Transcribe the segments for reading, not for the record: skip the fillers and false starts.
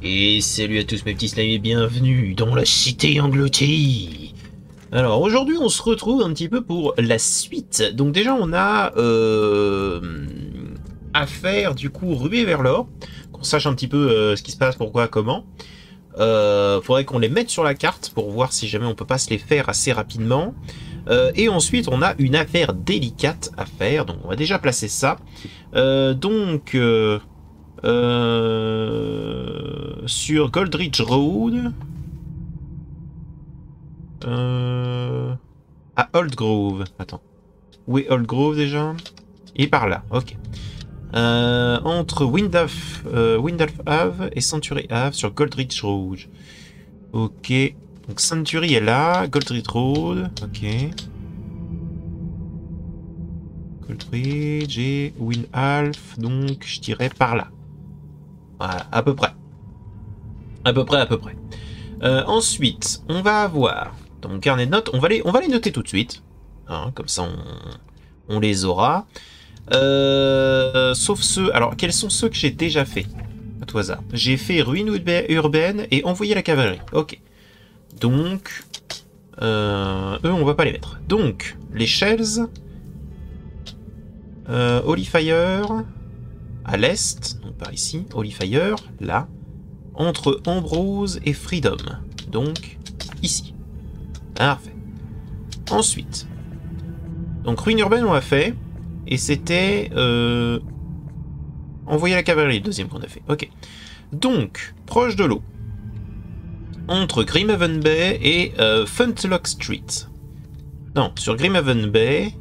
Et salut à tous mes petits slimes et bienvenue dans la cité engloutie. Alors aujourd'hui on se retrouve un petit peu pour la suite. Donc déjà on a à faire du coup ruée vers l'or. Qu'on sache un petit peu ce qui se passe, pourquoi, comment. Faudrait qu'on les mette sur la carte pour voir si jamais on peut pas se les faire assez rapidement. Et ensuite on a une affaire délicate à faire. Donc on va déjà placer ça. Sur Goldridge Road, à Old Grove. Attends, où est Old Grove déjà? Il est par là, ok. Entre Windalf Ave et Century Ave sur Goldridge Road. Ok, donc Century est là, Goldridge Road, ok. Goldridge et Windalf, donc je dirais par là. Voilà, à peu près. À peu près. Ensuite, on va avoir dans mon carnet de notes, on va les noter tout de suite. Hein, comme ça, on les aura. Sauf ceux... Alors, quels sont ceux que j'ai déjà fait? À tout hasard. J'ai fait ruine urbaine et envoyer la cavalerie. Ok. Donc, eux, on va pas les mettre. Donc, les shells... Holyfire... à l'est, donc par ici, Holyfire, là, entre Ambrose et Freedom, donc ici. Parfait. Ensuite, donc ruine urbaine on a fait, et c'était envoyer la cavalerie, le deuxième qu'on a fait. Ok. Donc, proche de l'eau, entre Grimhaven Bay et Funtlock Street. Non, sur Grimhaven Bay...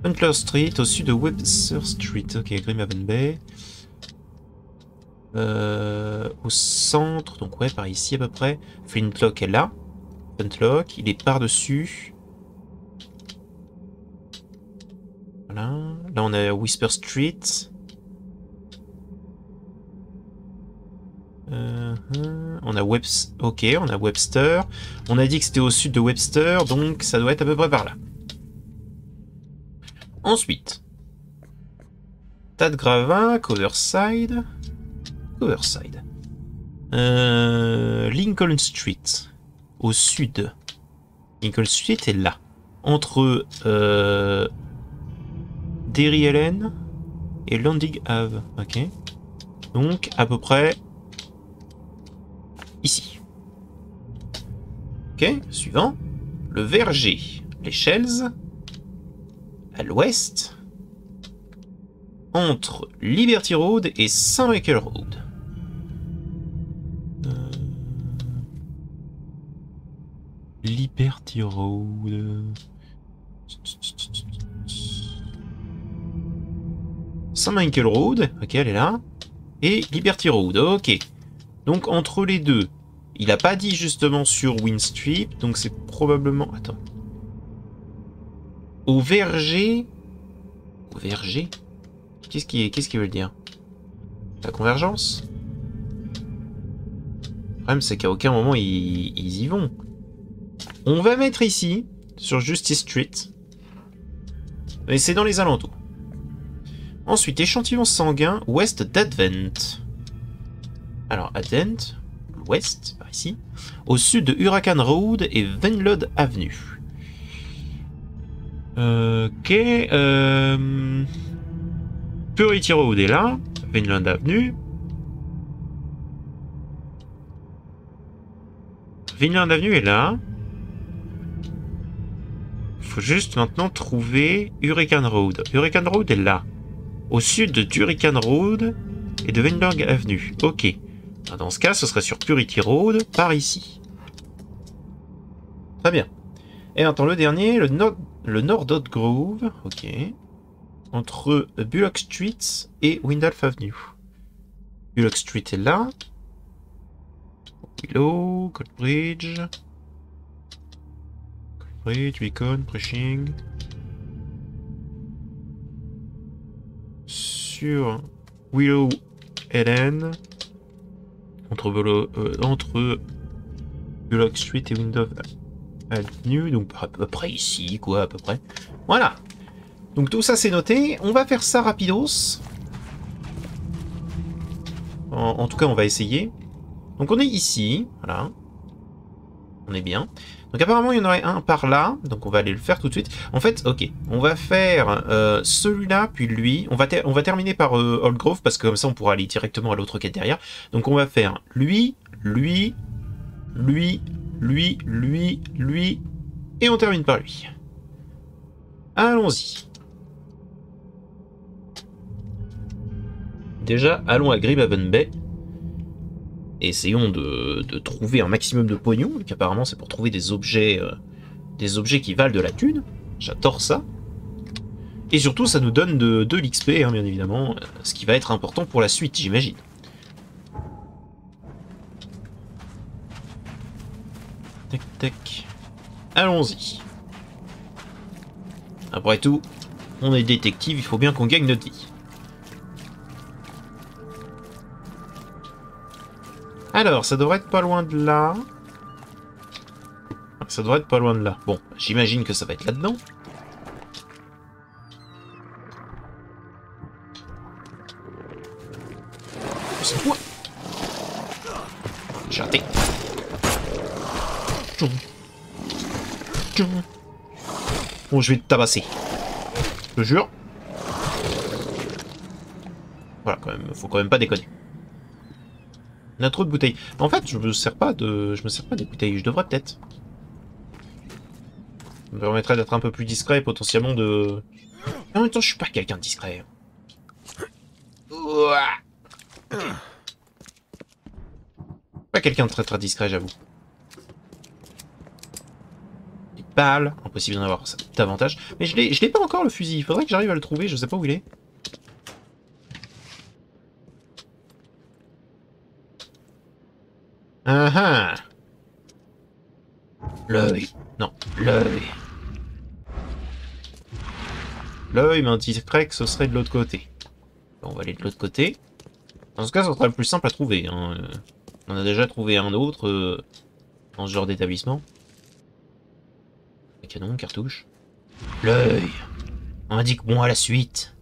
Huntler Street, au sud de Webster Street. Ok, Grimhaven Bay. Au centre, donc ouais, par ici à peu près. Flintlock est là. Flintlock, il est par-dessus. Voilà. Là, on a Whisper Street. On a Webster. Ok, on a Webster. On a dit que c'était au sud de Webster, donc ça doit être à peu près par là. Ensuite, tas de gravats, Coverside, Lincoln Street, au sud. Lincoln Street est là, entre Derry Ellen et Landing Ave. Ok, donc à peu près ici. Ok, suivant, le verger, les shells. À l'ouest, entre Liberty Road et Saint Michael Road. Liberty Road. Saint Michael Road, ok, elle est là. Et Liberty Road, ok. Donc entre les deux, il n'a pas dit justement sur Winstrip, donc c'est probablement... Attends. Au verger... Au verger? Qu'est-ce qu'il veut dire? La convergence? Le problème, c'est qu'à aucun moment, ils y vont. On va mettre ici, sur Justice Street. Mais c'est dans les alentours. Ensuite, échantillon sanguin, ouest d'Advent. Alors, Advent, l'ouest, par ici. Au sud de Huracan Road et Venlod Avenue. Ok. Purity Road est là. Vinland Avenue. Vinland Avenue est là. Faut juste maintenant trouver Hurricane Road. Hurricane Road est là. Au sud de Hurricane Road et de Vinland Avenue. Ok. Dans ce cas, ce serait sur Purity Road, par ici. Très bien. Et attends, le dernier, le nord d'Old Grove, ok, entre Bullock Street et Windalf Avenue. Bullock Street est là. Willow, Goldbridge, Beacon, Preaching. Sur Willow Ellen, entre Bullock Street et Windalf Avenue, donc à peu près ici, quoi, à peu près. Voilà. Donc tout ça c'est noté. On va faire ça rapidos. En tout cas, on va essayer. Donc on est ici, voilà. On est bien. Donc apparemment, il y en aurait un par là. Donc on va aller le faire tout de suite. En fait, ok. On va faire celui-là, puis lui. On va terminer par Old Grove, parce que comme ça, on pourra aller directement à l'autre quête derrière. Donc on va faire lui, lui, lui, lui, lui, lui. Et on termine par lui. Allons-y. Déjà, allons à Greyhaven Bay. Essayons de trouver un maximum de pognon, donc apparemment c'est pour trouver des objets qui valent de la thune. J'adore ça. Et surtout ça nous donne de l'XP, hein, bien évidemment, ce qui va être important pour la suite, j'imagine. Tac tac. Allons-y. Après tout, on est détective, il faut bien qu'on gagne notre vie. Alors, ça devrait être pas loin de là. Ça devrait être pas loin de là. Bon, j'imagine que ça va être là-dedans. C'est toi. J'ai raté. Bon, je vais te tabasser. Je te jure. Voilà, quand même, faut quand même pas déconner. On a trop de bouteilles. En fait, je me sers pas des bouteilles. Je devrais peut-être. Ça me permettrait d'être un peu plus discret et potentiellement de... En même temps, je suis pas quelqu'un de discret. Pas quelqu'un de très très discret, j'avoue. Des balles. Impossible d'en avoir davantage. Mais je l'ai pas encore, le fusil. Il faudrait que j'arrive à le trouver. Je sais pas où il est. Ah ah. L'œil. Non, l'œil. L'œil m'indiquerait que ce serait de l'autre côté. Bon, on va aller de l'autre côté. Dans ce cas, ce sera le plus simple à trouver. Hein. On en a déjà trouvé un autre dans ce genre d'établissement. Canon, cartouche. L'œil. Indique-moi la suite.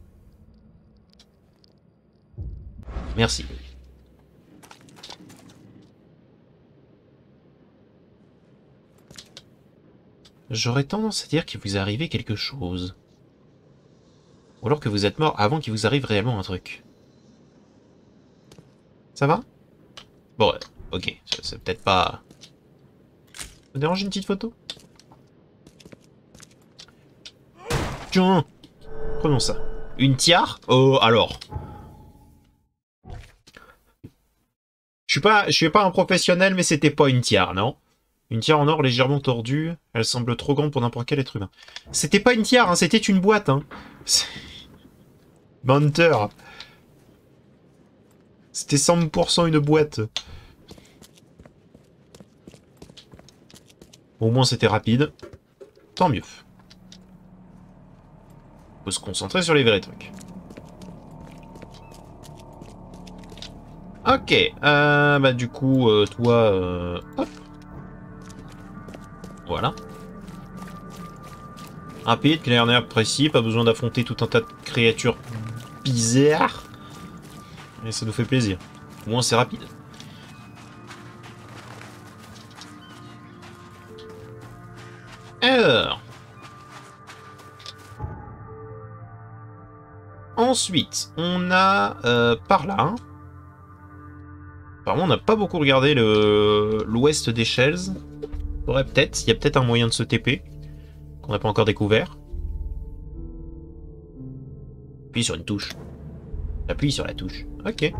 Merci. J'aurais tendance à dire qu'il vous est arrivé quelque chose. Ou alors que vous êtes mort avant qu'il vous arrive réellement un truc. Ça va? Bon, ouais, ok, c'est peut-être pas... Ça vous dérange une petite photo? Tiens! Prenons ça. Une tiare? Oh, alors. Je suis pas un professionnel, mais c'était pas une tiare, non? Une tiare en or légèrement tordue, elle semble trop grande pour n'importe quel être humain. C'était pas une tiare, hein, c'était une boîte, hein. Menteur. C'était 100% une boîte. Au moins c'était rapide. Tant mieux. Faut se concentrer sur les vrais trucs. Ok, bah du coup, toi, hop. Voilà. Rapide, clair, précis, pas besoin d'affronter tout un tas de créatures bizarres. Et ça nous fait plaisir. Au moins c'est rapide. Alors. Ensuite, on a par là. Apparemment, on n'a pas beaucoup regardé l'ouest des Shells. Il y a peut-être un moyen de se TP qu'on n'a pas encore découvert. Appuie sur une touche. Appuie sur la touche. Ok.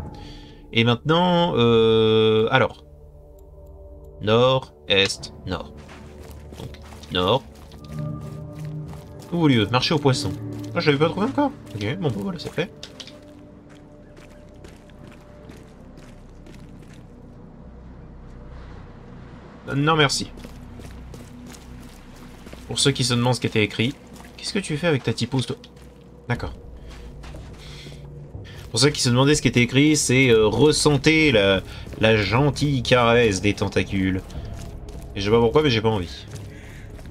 Et maintenant, alors. Nord, est, nord. Donc, nord. Nouveau lieu, marché aux poissons. Ah, je l'avais pas trouvé encore. Ok, bon, bah voilà, c'est fait. Non, merci. Pour ceux qui se demandent ce qui était écrit, qu'est-ce que tu fais avec ta typose, toi? D'accord. Pour ceux qui se demandaient ce qui était écrit, c'est ressentez la gentille caresse des tentacules. Et je sais pas pourquoi, mais j'ai pas envie.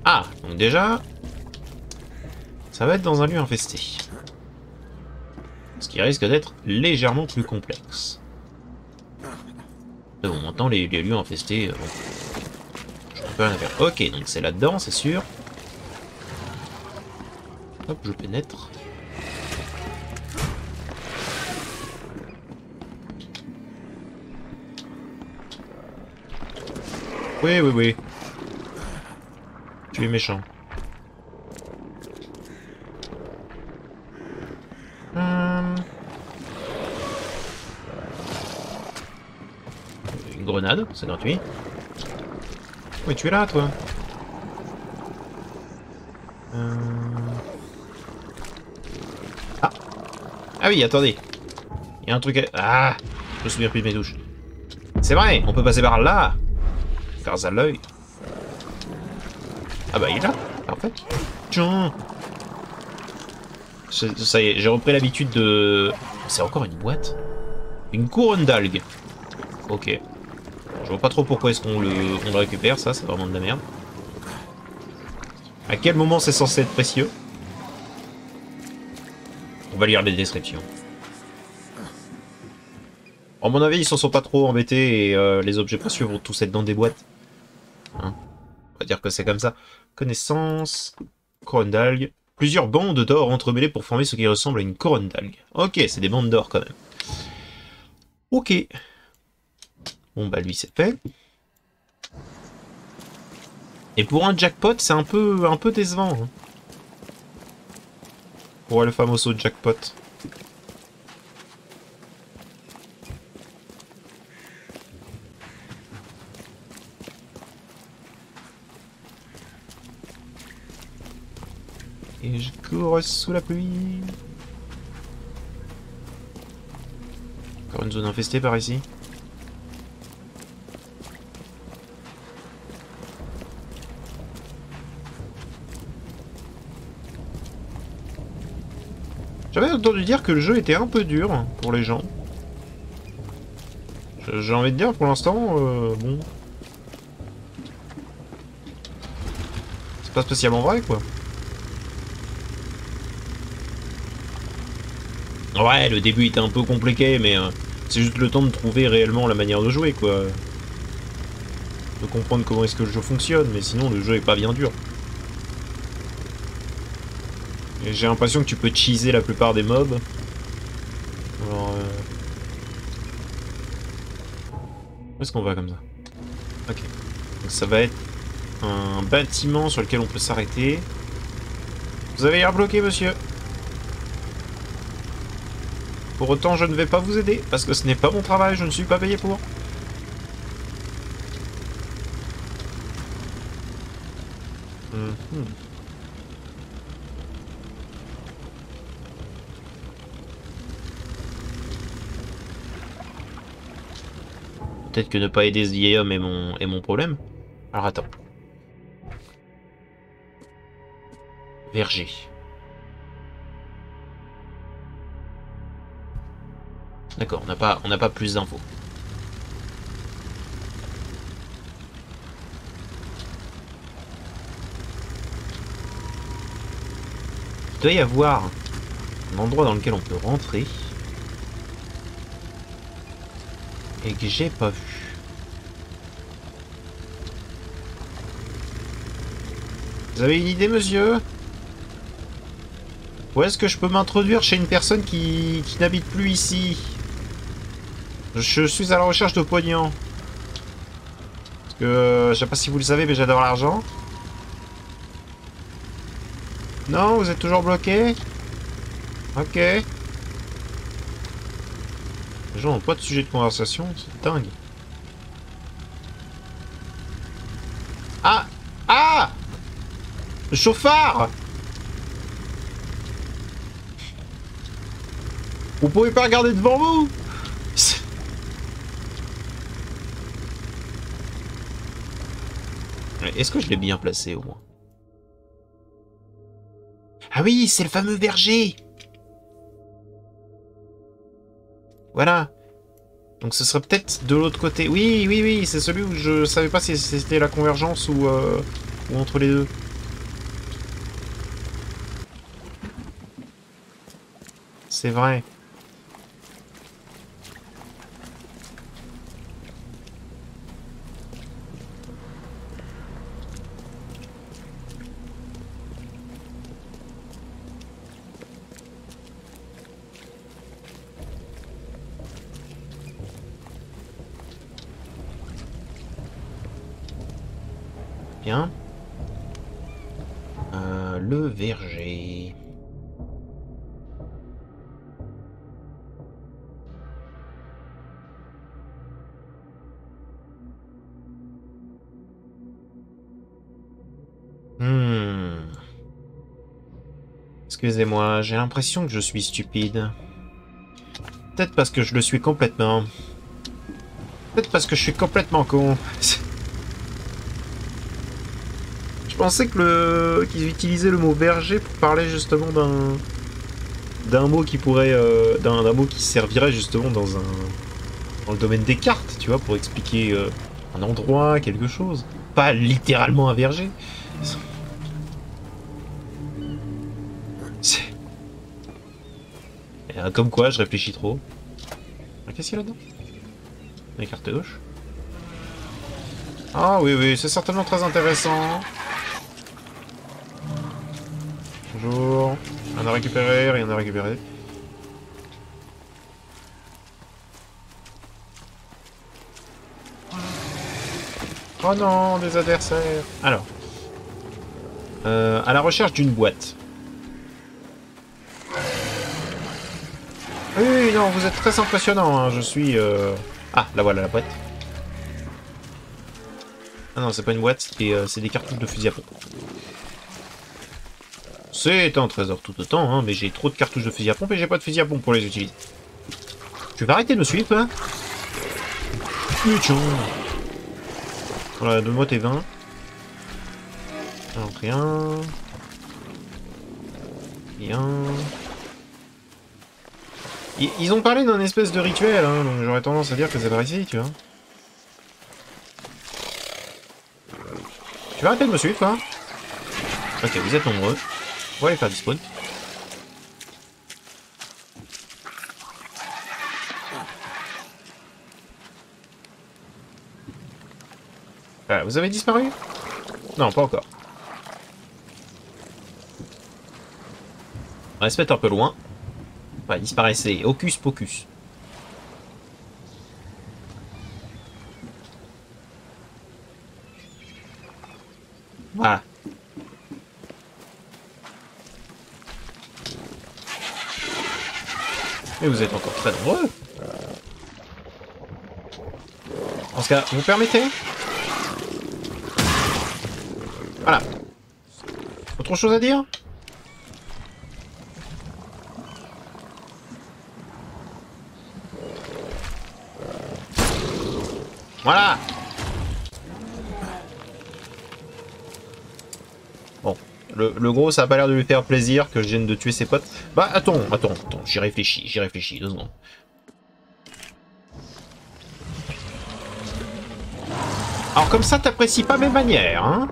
Ah, donc déjà, ça va être dans un lieu infesté. Ce qui risque d'être légèrement plus complexe. Bon, maintenant les lieux infestés, bon, je peux rien faire. Ok, donc c'est là-dedans, c'est sûr. Hop, je pénètre. Oui, oui, oui. Tu es méchant. Une grenade, c'est gratuit. Oui, tu es là, toi. Ah. Ah oui, attendez. Il y a un truc à... Ah, je me souviens plus de mes touches. C'est vrai, on peut passer par là. Grâce à l'œil. Ah bah il est là. Parfait. Tiens. Ça y est, j'ai repris l'habitude de... C'est encore une boîte. Une couronne d'algues. Ok. Je vois pas trop pourquoi est-ce qu'on le récupère, ça, c'est vraiment de la merde. À quel moment c'est censé être précieux? On va lire les descriptions. À mon avis, ils s'en sont pas trop embêtés et les objets précieux vont tous être dans des boîtes. Hein, on va dire que c'est comme ça. Connaissance, couronne d'algues. Plusieurs bandes d'or entremêlées pour former ce qui ressemble à une couronne d'algues. Ok, c'est des bandes d'or quand même. Ok. Bon bah lui c'est fait. Et pour un jackpot, c'est un peu décevant. Hein. Pour le famoso jackpot. Et je cours sous la pluie. Encore une zone infestée par ici. J'avais entendu dire que le jeu était un peu dur pour les gens. J'ai envie de dire pour l'instant, bon. C'est pas spécialement vrai quoi. Ouais, le début était un peu compliqué, mais c'est juste le temps de trouver réellement la manière de jouer, quoi. De comprendre comment est-ce que le jeu fonctionne, mais sinon le jeu est pas bien dur. Et j'ai l'impression que tu peux cheeser la plupart des mobs. Alors, où est-ce qu'on va comme ça? Ok. Donc ça va être un bâtiment sur lequel on peut s'arrêter. Vous avez l'air bloqué, monsieur. Pour autant, je ne vais pas vous aider, parce que ce n'est pas mon travail, je ne suis pas payé pour. Peut-être que ne pas aider ce vieil homme est mon problème. Alors attends. Verger. D'accord, on n'a pas plus d'infos. Il doit y avoir un endroit dans lequel on peut rentrer. Et que j'ai pas vu. Vous avez une idée, monsieur? Où est-ce que je peux m'introduire chez une personne qui n'habite plus ici? Je suis à la recherche de pognon. Parce que, je sais pas si vous le savez, mais j'adore l'argent. Non, vous êtes toujours bloqué? Ok. Les gens n'ont pas de sujet de conversation, c'est dingue. Ah! Ah! Le chauffard! Vous pouvez pas regarder devant vous? Est-ce que je l'ai bien placé au moins? Ah oui, c'est le fameux verger! Voilà. Donc ce serait peut-être de l'autre côté. Oui, oui, oui, c'est celui où je savais pas si c'était la convergence ou entre les deux. C'est vrai. Bien. Le verger. Excusez-moi, j'ai l'impression que je suis stupide. Peut-être parce que je le suis complètement. Peut-être parce que je suis complètement con. Je pensais que qu'ils utilisaient le mot verger pour parler justement d'un mot qui pourrait d'un mot qui servirait justement dans le domaine des cartes, tu vois, pour expliquer un endroit, quelque chose. Pas littéralement un verger. Comme quoi, je réfléchis trop. Qu'est-ce qu'il y a là-dedans? Les cartes gauche. Ah oui, oui, c'est certainement très intéressant. Bonjour. Rien à récupérer, rien à récupérer. Oh non, des adversaires. Alors. À la recherche d'une boîte. Oui, oui, non, vous êtes très impressionnant, hein. Je suis... Ah, là voilà la boîte. Ah non, c'est pas une boîte, c'est des cartouches de fusil à pompe. C'est un trésor tout autant, hein, mais j'ai trop de cartouches de fusil à pompe et j'ai pas de fusil à pompe pour les utiliser. Tu vas arrêter de me suivre, toi? Putain. Voilà, donne-moi tes 20. Alors, rien. Rien. Ils ont parlé d'un espèce de rituel, hein, donc j'aurais tendance à dire que c'est par ici, tu vois. Tu vas arrêter de me suivre, toi? Ok, vous êtes nombreux. On va aller faire du spawn. Vous avez disparu? Non, pas encore. On va se mettre un peu loin. Ouais, disparaissez. Hocus pocus. Voilà. Et vous êtes encore très nombreux. En ce cas, vous permettez? Voilà. Autre chose à dire? Voilà. Bon. Le gros, ça a pas l'air de lui faire plaisir que je vienne de tuer ses potes. Bah, attends, j'y réfléchis, 2 secondes. Alors comme ça, t'apprécies pas mes manières, hein?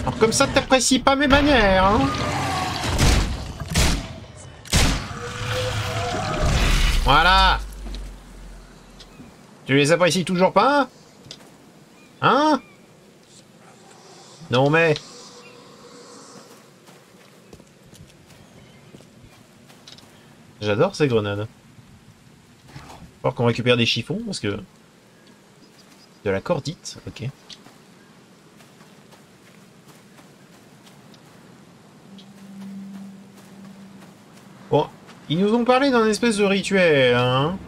Alors comme ça, t'apprécies pas mes manières, hein? Voilà. Tu les apprécies toujours pas? Hein? Non mais... J'adore ces grenades. Faut qu'on récupère des chiffons, parce que... De la cordite, ok. Bon, ils nous ont parlé d'un espèce de rituel, hein.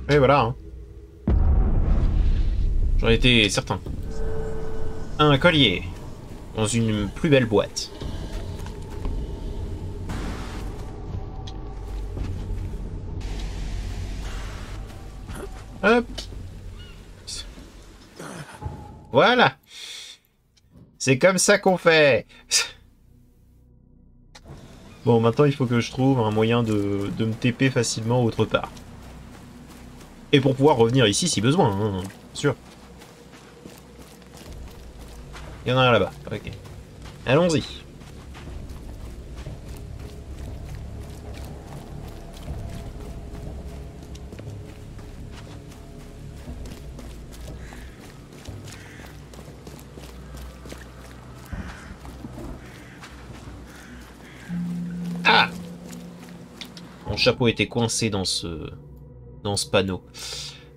Et voilà, hein. J'en étais certain. Un collier. Dans une plus belle boîte. Hop. Voilà. C'est comme ça qu'on fait. Bon, maintenant il faut que je trouve un moyen de me TP facilement autre part. Et pour pouvoir revenir ici si besoin, hein, bien sûr. Il y en a un là-bas, ok. Allons-y. Mon chapeau était coincé dans ce panneau.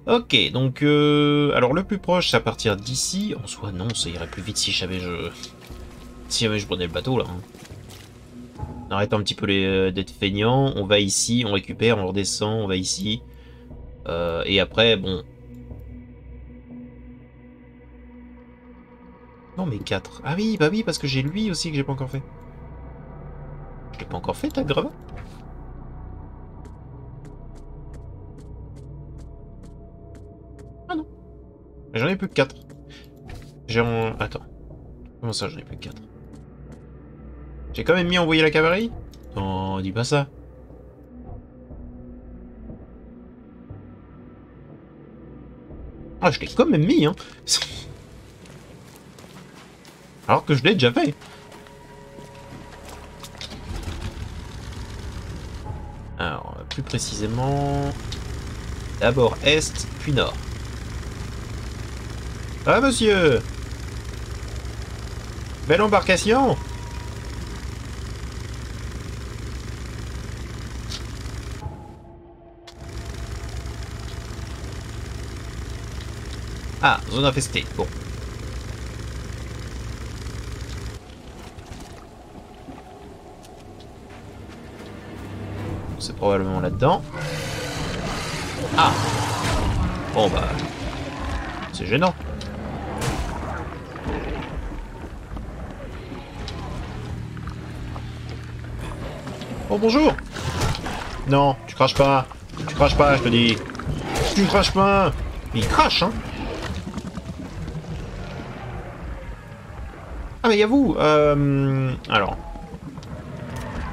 Ok, donc... alors le plus proche, c'est à partir d'ici. En soi, non, ça irait plus vite si jamais je... Si jamais je prenais le bateau, là. Hein. On arrête un petit peu d'être feignant. On va ici, on récupère, on redescend, on va ici. Et après, bon... Non, mais 4. Ah oui, bah oui, parce que j'ai lui aussi que j'ai pas encore fait. Je l'ai pas encore fait, t'as grave. Ah non. J'en ai plus que 4. J'ai en... Attends. Comment ça, j'en ai plus que 4? J'ai quand même mis envoyer la cavalerie? Non, dis pas ça. Ah, je l'ai quand même mis, hein. Alors que je l'ai déjà fait. Alors, plus précisément... D'abord est, puis nord. Ah, monsieur! Belle embarcation! Ah, zone infestée. Bon. C'est probablement là-dedans. Ah! Bon, bah... C'est gênant. Oh, bonjour! Non, tu craches pas. Tu craches pas, je te dis. Tu craches pas! Il crache, hein! Ah, mais y'a vous! Alors...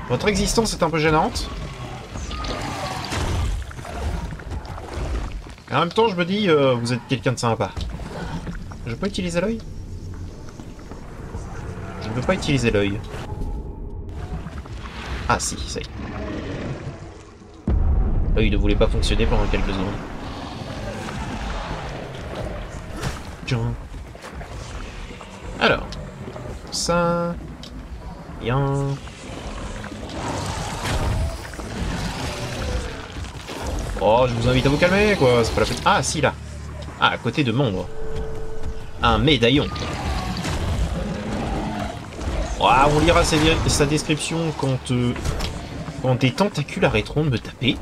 Votre existence est un peu gênante. Et en même temps, je me dis, vous êtes quelqu'un de sympa. Je peux utiliser l'œil? Je ne peux pas utiliser l'œil. Ah si, ça y est. L'œil ne voulait pas fonctionner pendant quelques secondes. Tiens. Alors. Ça... Bien... Oh, je vous invite à vous calmer, quoi. C'est pas la peine. Ah, si, là. Ah, à côté de Mondre. Un médaillon. Oh, on lira sa description quand des tentacules arrêteront de me taper.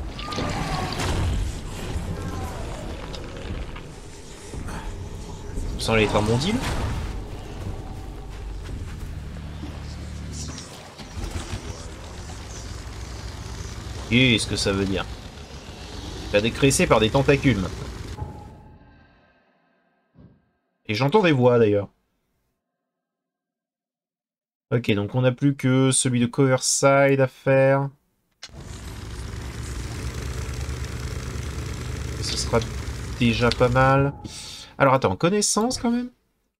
Sans aller être un bon deal. Qu'est-ce que ça veut dire? T'as décressé par des tentacules maintenant. Et j'entends des voix d'ailleurs. Ok, donc on n'a plus que celui de Coverside à faire. Et ce sera déjà pas mal. Alors attends, connaissance quand même?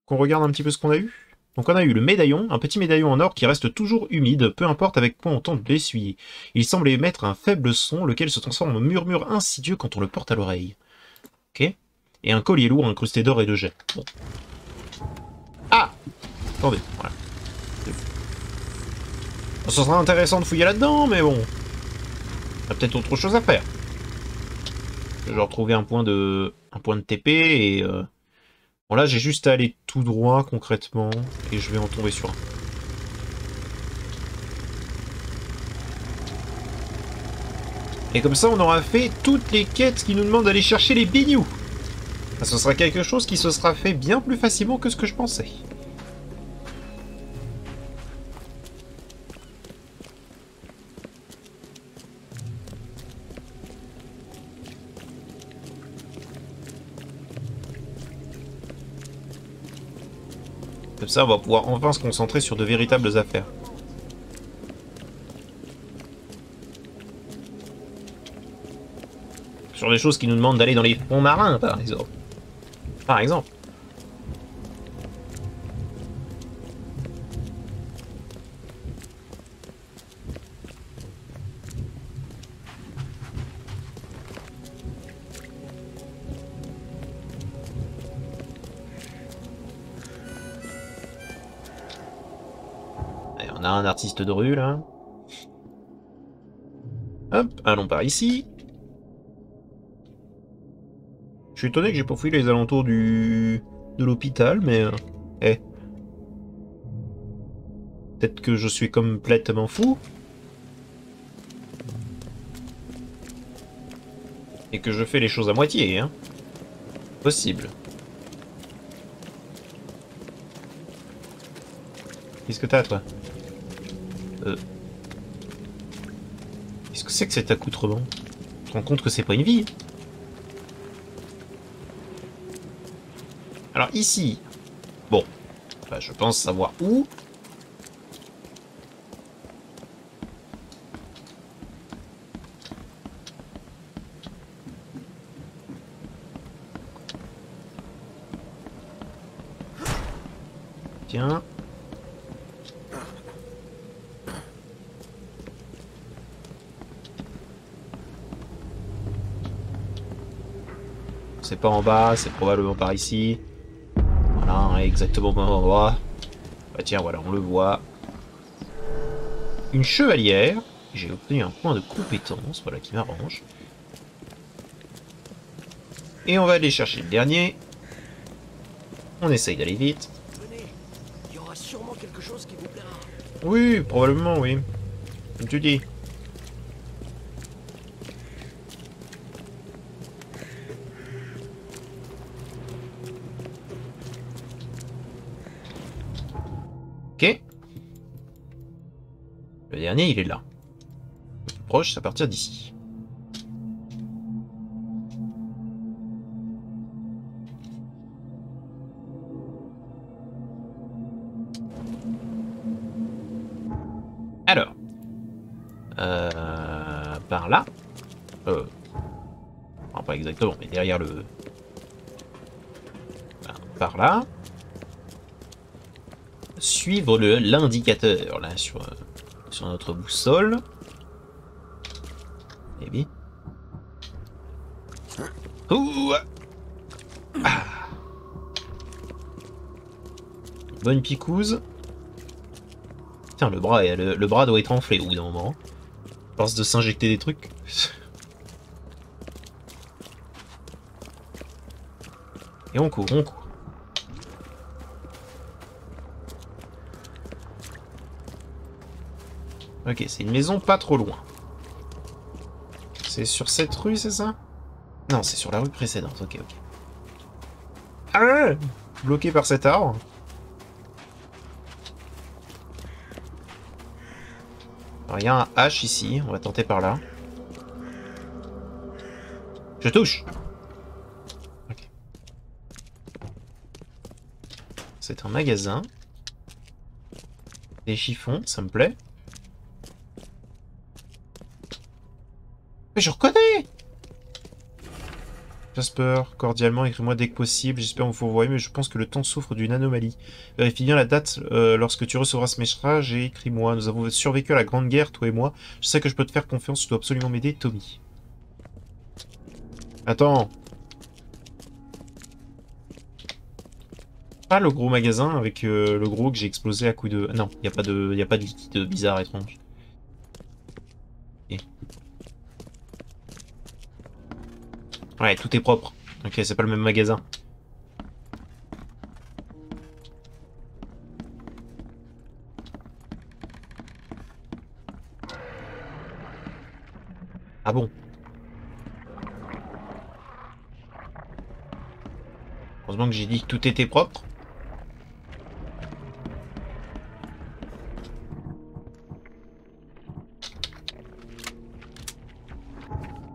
Qu'on regarde un petit peu ce qu'on a eu. Donc on a eu le médaillon, un petit médaillon en or qui reste toujours humide, peu importe avec quoi on tente de l'essuyer. Il semble émettre un faible son, lequel se transforme en murmure insidieux quand on le porte à l'oreille. Ok. Et un collier lourd incrusté d'or et de jais. Bon. Ah! Attendez, voilà. Ça sera intéressant de fouiller là-dedans, mais bon. On a peut-être autre chose à faire. Je vais retrouver un point de TP et... Bon là j'ai juste à aller tout droit concrètement et je vais en tomber sur un. Et comme ça on aura fait toutes les quêtes qui nous demandent d'aller chercher les bignous. Ce sera quelque chose qui se sera fait bien plus facilement que ce que je pensais. Comme ça on va pouvoir enfin se concentrer sur de véritables affaires. Sur des choses qui nous demandent d'aller dans les fonds marins, par exemple. Par exemple. Allez, on a un artiste de rue, là. Hop, allons par ici. Je suis étonné que j'ai pas fouillé les alentours de l'hôpital, mais... eh. Peut-être que je suis complètement fou. Et que je fais les choses à moitié, hein. Possible. Qu'est-ce que t'as, toi? Qu'est-ce que c'est que cet accoutrement? Tu te rends compte que c'est pas une vie? Alors ici... Bon. Bah, je pense savoir où. Tiens. C'est pas en bas, c'est probablement par ici. Voilà, exactement au même endroit. Bah tiens, voilà, on le voit. Une chevalière. J'ai obtenu un point de compétence, voilà, qui m'arrange. Et on va aller chercher le dernier. On essaye d'aller vite. Venez, il y aura sûrement quelque chose qui vous plaira. Oui, probablement, oui. Comme tu dis. Ok. Le dernier, il est là. Le plus proche, c'est à partir d'ici. Alors. Par là. Enfin, pas exactement, mais derrière le... Par là. Suivre l'indicateur, là, sur notre boussole. Et bien. Ouh. Ah. Bonne picouse. Putain, le bras doit être enflé au bout d'un moment. À force de s'injecter des trucs. Et on court, on court. Ok, c'est une maison pas trop loin. C'est sur cette rue, c'est ça? Non, c'est sur la rue précédente, ok, ok. Ah! Bloqué par cet arbre. Alors, il y a un H ici, on va tenter par là. Je touche! Ok. C'est un magasin. Des chiffons, ça me plaît. Mais je reconnais! Jasper, cordialement, écris-moi dès que possible. J'espère vous revoyez, mais je pense que le temps souffre d'une anomalie. Vérifie bien la date lorsque tu recevras ce message et écris-moi. Nous avons survécu à la Grande Guerre, toi et moi. Je sais que je peux te faire confiance, tu dois absolument m'aider, Tommy. Attends. Pas le gros magasin avec le gros que j'ai explosé à coup de... Non, il n'y a pas de liquide bizarre, étrange. Okay. Ouais, tout est propre. Ok, c'est pas le même magasin. Ah bon? Heureusement que j'ai dit que tout était propre.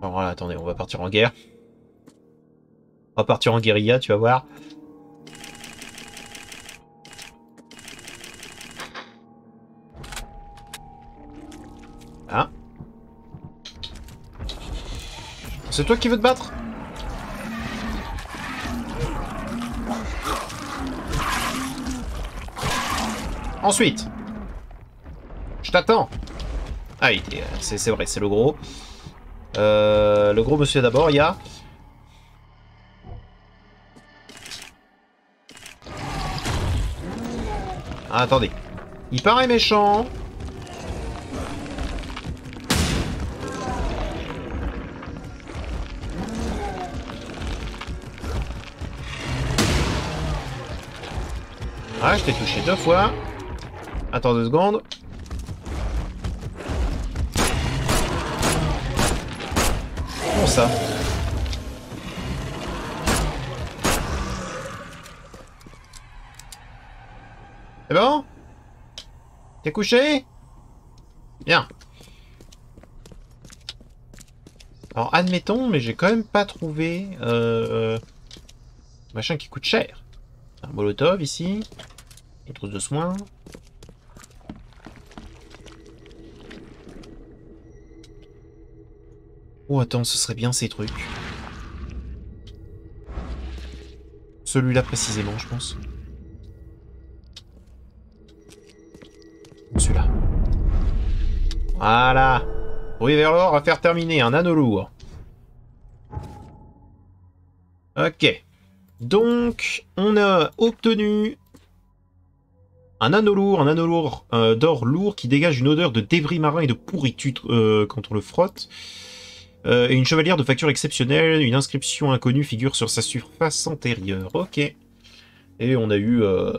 Alors voilà, attendez, on va partir en guerre. On va partir en guérilla, tu vas voir. Ah. C'est toi qui veux te battre? Ensuite. Je t'attends. Ah, c'est vrai, c'est le gros. Le gros monsieur d'abord, il y a... Ah, attendez. Il paraît méchant. Ah, je t'ai touché 2 fois. Attends 2 secondes. Comment ça? C'est bon? T'es couché? Bien. Alors, admettons, mais j'ai quand même pas trouvé... machin qui coûte cher. Un molotov ici. Une trousse de soins. Oh, attends, ce serait bien ces trucs. Celui-là précisément, je pense. Celui-là. Voilà. Oui, vers l'or, à faire terminer. Un anneau lourd. Ok. Donc, on a obtenu un anneau lourd d'or lourd qui dégage une odeur de débris marins et de pourriture quand on le frotte. Et une chevalière de facture exceptionnelle, une inscription inconnue figure sur sa surface antérieure. Ok. Et on a eu un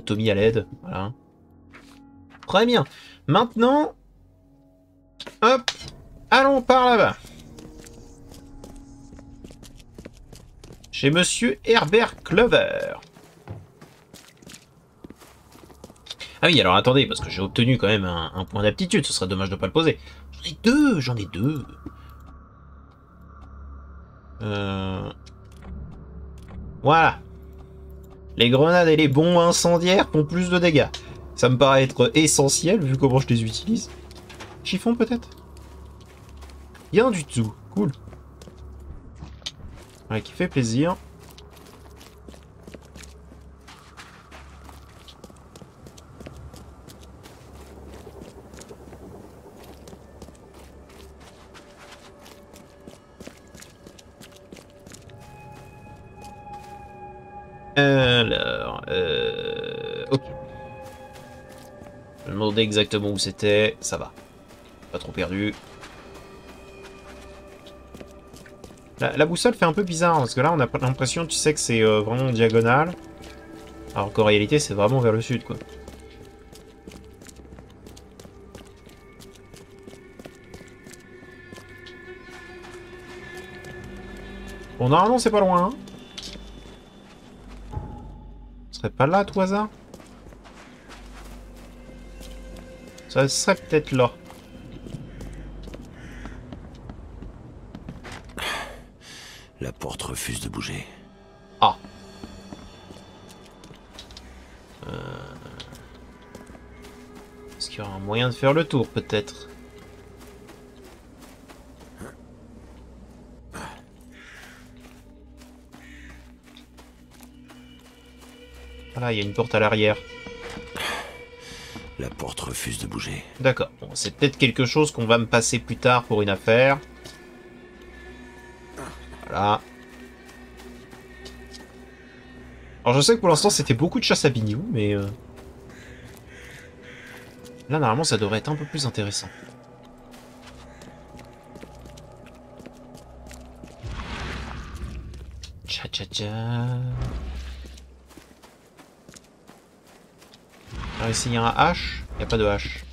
Tommy à l'aide. Voilà. Très bien. Maintenant, hop, allons par là-bas. Chez Monsieur Herbert Clover. Ah oui, alors attendez, parce que j'ai obtenu quand même un point d'aptitude, ce serait dommage de ne pas le poser. J'en ai deux. Voilà. Les grenades et les bombes incendiaires font plus de dégâts. Ça me paraît être essentiel, vu comment je les utilise. Chiffon, peut-être? Rien du tout. Cool. Ouais, qui fait plaisir. Alors, ok. Je me demandais exactement où c'était, ça va. Pas trop perdu. La boussole fait un peu bizarre, parce que là on a l'impression, tu sais, que c'est vraiment diagonal. Alors qu'en réalité c'est vraiment vers le sud, quoi. Bon, normalement c'est pas loin, hein. Ce serait pas là, à tout hasard? Ça serait peut-être là. La porte refuse de bouger. Ah. Est-ce qu'il y aura un moyen de faire le tour, peut-être? Voilà, il y a une porte à l'arrière. La porte refuse de bouger. D'accord. Bon, c'est peut-être quelque chose qu'on va me passer plus tard pour une affaire. Voilà. Alors je sais que pour l'instant c'était beaucoup de chasse à bignou, mais... Là normalement ça devrait être un peu plus intéressant. Tcha tcha tcha. Alors ici il y a un H. Il n'y a pas de H.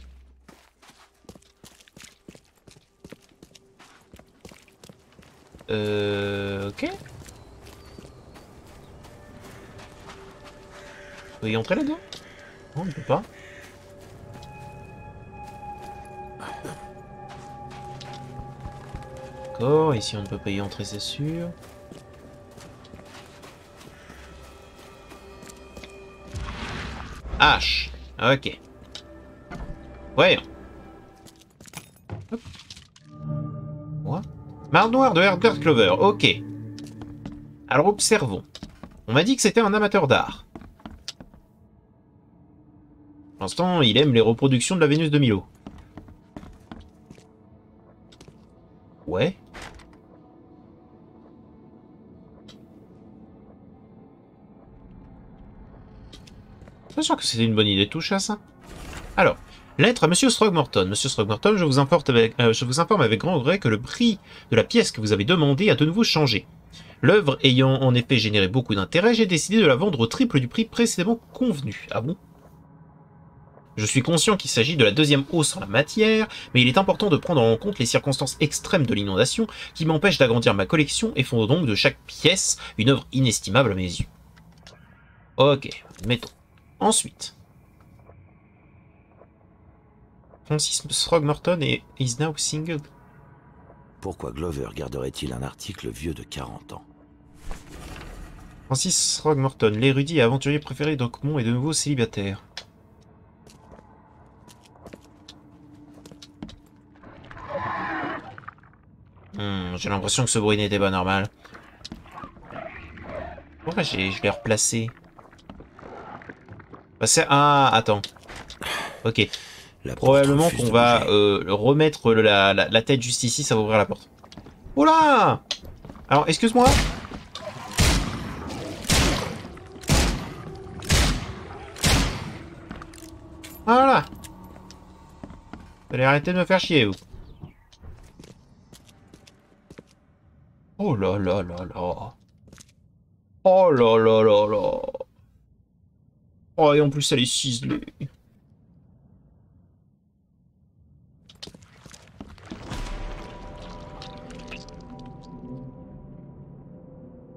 Ok. On peut y entrer là-dedans? Non, on ne peut pas. D'accord, ici on ne peut pas y entrer, c'est sûr. H. Ok. Ouais. Hop. What? Marre noire de Herbert Clover, ok. Alors observons. On m'a dit que c'était un amateur d'art. Pour l'instant, il aime les reproductions de la Vénus de Milo. Ouais. C'est sûr que c'était une bonne idée de toucher à ça. Alors, lettre à Monsieur Throgmorton. Monsieur Throgmorton, je vous informe avec grand regret que le prix de la pièce que vous avez demandé a de nouveau changé. L'œuvre ayant en effet généré beaucoup d'intérêt, j'ai décidé de la vendre au triple du prix précédemment convenu. Ah bon? Je suis conscient qu'il s'agit de la deuxième hausse en la matière, mais il est important de prendre en compte les circonstances extrêmes de l'inondation qui m'empêchent d'agrandir ma collection et font donc de chaque pièce une œuvre inestimable à mes yeux. Ok, mettons. Ensuite. Francis Throgmorton is now single. Pourquoi Glover garderait-il un article vieux de 40 ans? Francis Throgmorton, l'érudit et aventurier préféré d'Oakmont, est de nouveau célibataire. J'ai l'impression que ce bruit n'était pas normal. Pourquoi je l'ai replacé? Ah, attends. Ok. Probablement qu'on va remettre la tête juste ici, ça va ouvrir la porte. Oula! Alors, excuse-moi. Voilà. Vous allez arrêter de me faire chier, vous. Oh là là là là. Oh là là là là. Oh, et en plus, elle est ciselée.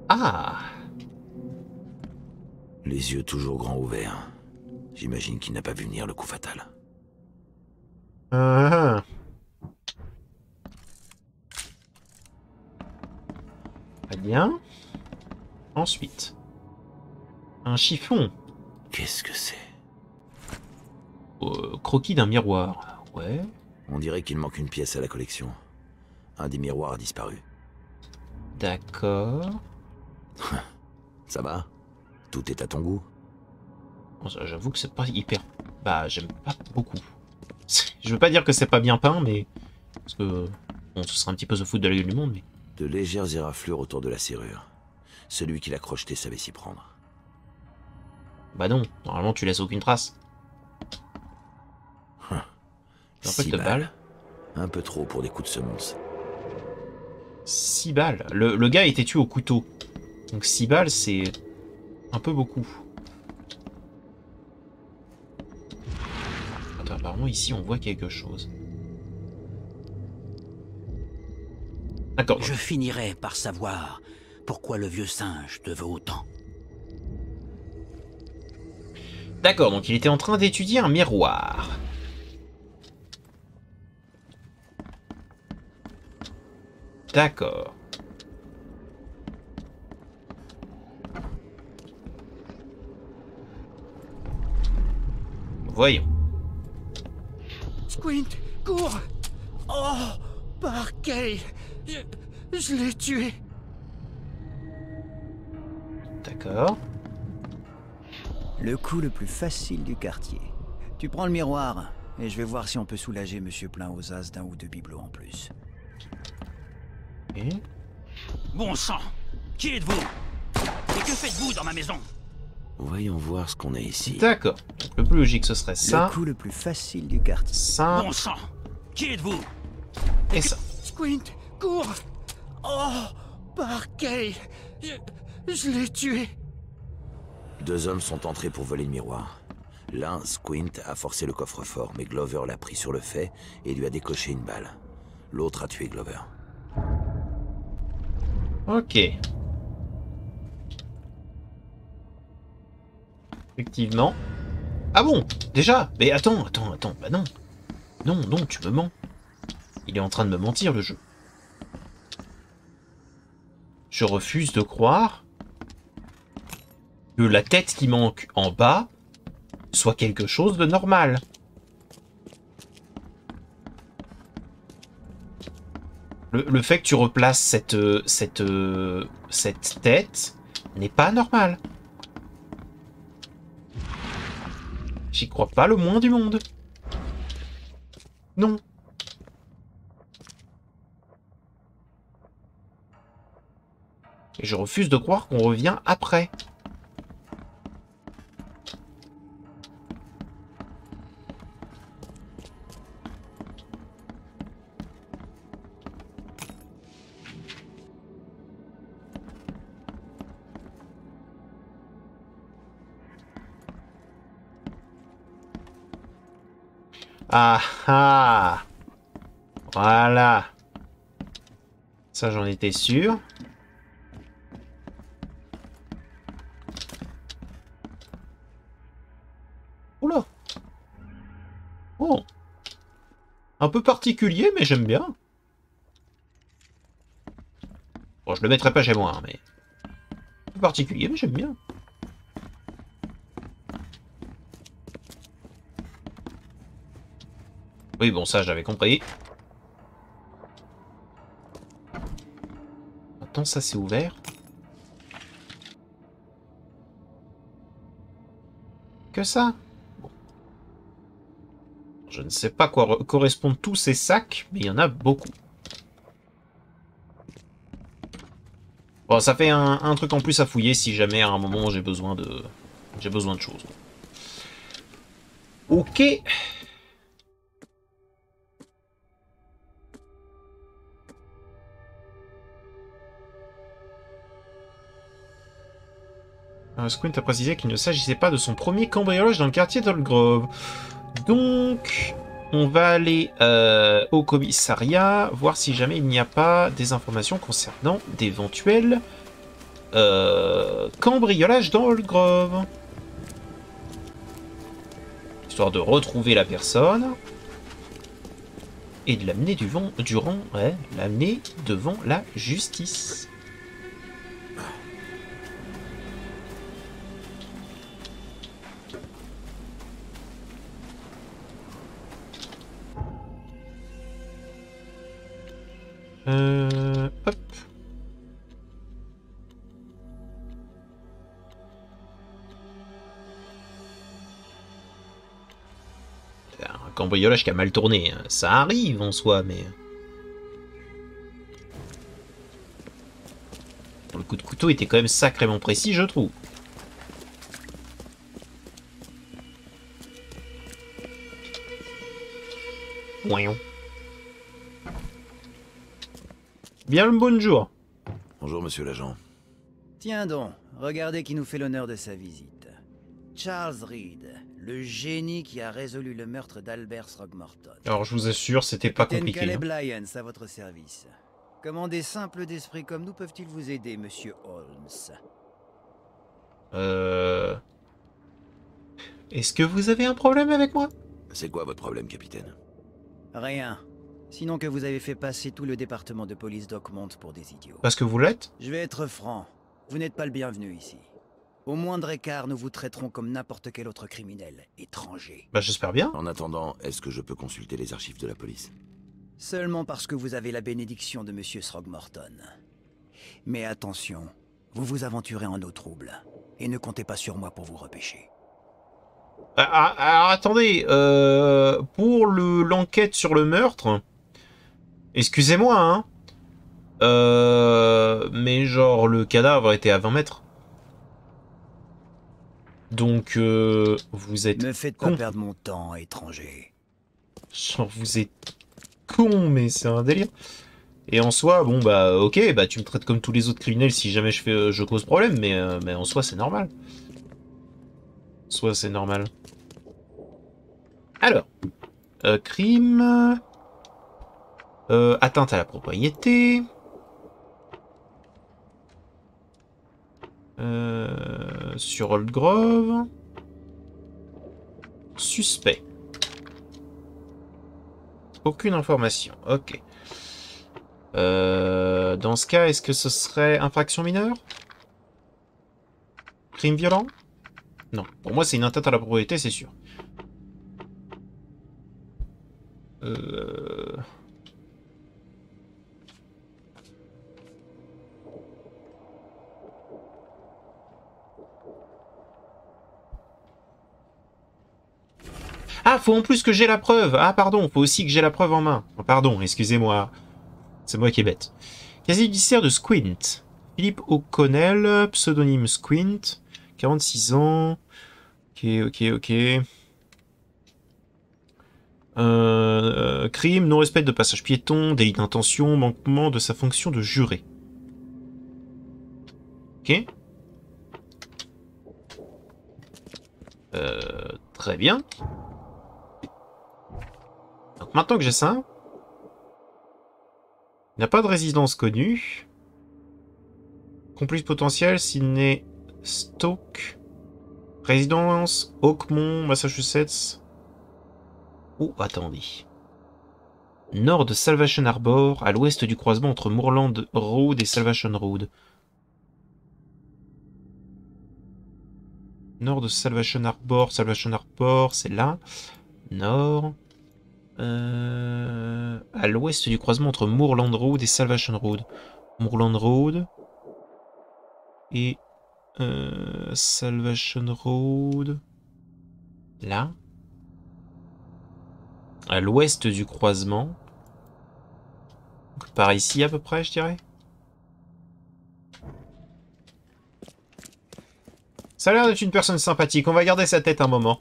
Ah! Les yeux toujours grands ouverts. J'imagine qu'il n'a pas vu venir le coup fatal. Très bien. Ensuite. Un chiffon. Qu'est-ce que c'est? Croquis d'un miroir. Ouais. On dirait qu'il manque une pièce à la collection. Un des miroirs a disparu. D'accord. Ça va? Tout est à ton goût? Bon, j'avoue que c'est pas hyper... Bah, j'aime pas beaucoup. Je veux pas dire que c'est pas bien peint, mais... Parce que... Bon, ce serait un petit peu se foutre de la gueule du monde, mais... De légères éraflures autour de la serrure. Celui qui l'a crocheté savait s'y prendre. Bah non, normalement tu laisses aucune trace. 6 balles. Un peu trop pour des coups de semonce. 6 balles. Le gars était tué au couteau. Donc 6 balles, c'est un peu beaucoup. Attends, apparemment ici on voit quelque chose. D'accord. Je finirai par savoir pourquoi le vieux singe te veut autant. D'accord, donc il était en train d'étudier un miroir. D'accord. Voyons. Squint, cours! Oh, Parkay! Je l'ai tué! D'accord. Le coup le plus facile du quartier. Tu prends le miroir, et je vais voir si on peut soulager Monsieur Plein aux As d'un ou deux bibelots en plus. Et... Bon sang! Qui êtes-vous? Et que faites-vous dans ma maison? Voyons voir ce qu'on a ici. D'accord. Donc, le plus logique, ce serait ça. Le coup le plus facile du quartier. Ça. Bon sang! Qui êtes-vous? Et ça. Squint, cours! Oh, Parkay! Je l'ai tué! 2 hommes sont entrés pour voler le miroir. L'un, Squint, a forcé le coffre-fort, mais Glover l'a pris sur le fait et lui a décoché une balle. L'autre a tué Glover. Ok. Effectivement. Ah bon? Déjà? Mais attends. Bah non. Non, tu me mens. Il est en train de me mentir, le jeu. Je refuse de croire que la tête qui manque en bas soit quelque chose de normal. Le fait que tu replaces cette tête n'est pas normal. J'y crois pas le moins du monde. Non. Et je refuse de croire qu'on revient après. Ah ah. Voilà. Ça, j'en étais sûr. Oula. Oh. Un peu particulier, mais j'aime bien. Bon, je le mettrai pas chez moi, hein, mais... Un peu particulier, mais j'aime bien. Oui, bon, ça, j'avais compris. Attends, ça, c'est ouvert. Que ça? Bon. Je ne sais pas quoi correspondent tous ces sacs, mais il y en a beaucoup. Bon, ça fait un truc en plus à fouiller si jamais à un moment j'ai besoin de choses. Ok. Squint a précisé qu'il ne s'agissait pas de son premier cambriolage dans le quartier d'Old Grove. Donc, on va aller au commissariat, voir si jamais il n'y a pas des informations concernant d'éventuels cambriolages dans Old Grove. Histoire de retrouver la personne et de l'amener l'amener devant la justice. Hop. Un cambriolage qui a mal tourné, hein. Ça arrive en soi, mais... Le coup de couteau était quand même sacrément précis, je trouve. Voyons. Bien le bonjour. Bonjour, monsieur l'agent. Tiens donc, regardez qui nous fait l'honneur de sa visite. Charles Reed, le génie qui a résolu le meurtre d'Albert Throgmorton. Alors je vous assure, c'était pas Capitaine compliqué. Caleb Lyons à votre service. Comment des simples d'esprit comme nous peuvent-ils vous aider, monsieur Holmes? Est-ce que vous avez un problème avec moi? C'est quoi votre problème, capitaine? Rien. Sinon que vous avez fait passer tout le département de police d'Oakmont pour des idiots. Parce que vous l'êtes? Je vais être franc. Vous n'êtes pas le bienvenu ici. Au moindre écart, nous vous traiterons comme n'importe quel autre criminel, étranger. Bah j'espère bien. En attendant, est-ce que je peux consulter les archives de la police? Seulement parce que vous avez la bénédiction de monsieur Throgmorton. Mais attention, vous vous aventurez en eau trouble. Et ne comptez pas sur moi pour vous repêcher. Alors attendez, pour l'enquête sur le meurtre, excusez-moi, hein, mais genre le cadavre était à 20 mètres. Donc vous êtes Ne faites pas perdre mon temps, étranger. Genre vous êtes con, mais c'est un délire. Et en soi, bon bah ok, bah tu me traites comme tous les autres criminels si jamais je cause problème, mais en soi c'est normal. En soi c'est normal. Alors, crime, atteinte à la propriété, sur Old Grove, suspect. Aucune information, ok. Dans ce cas, est-ce que ce serait infraction mineure? Crime violent? Non, pour moi c'est une atteinte à la propriété, c'est sûr. Ah, faut en plus que j'ai la preuve. Ah, pardon, faut aussi que j'ai la preuve en main. Pardon, excusez-moi. C'est moi qui est bête. Casier judiciaire de Squint. Philippe O'Connell, pseudonyme Squint. 46 ans. Ok. Crime, non-respect de passage piéton, délit d'intention, manquement de sa fonction de juré. Ok. Très bien. maintenant que j'ai ça, il n'y a pas de résidence connue. Complice potentiel, Sydney Stoke. Résidence Oakmont, Massachusetts. Oh, attendez. Nord de Salvation Harbor, à l'ouest du croisement entre Moorland Road et Salvation Road. Nord de Salvation Harbor, c'est là. Nord. À l'ouest du croisement entre Moorland Road et Salvation Road. Moorland Road et Salvation Road. Là. À l'ouest du croisement. Donc, par ici à peu près, je dirais. Ça a l'air d'être une personne sympathique. On va garder sa tête un moment.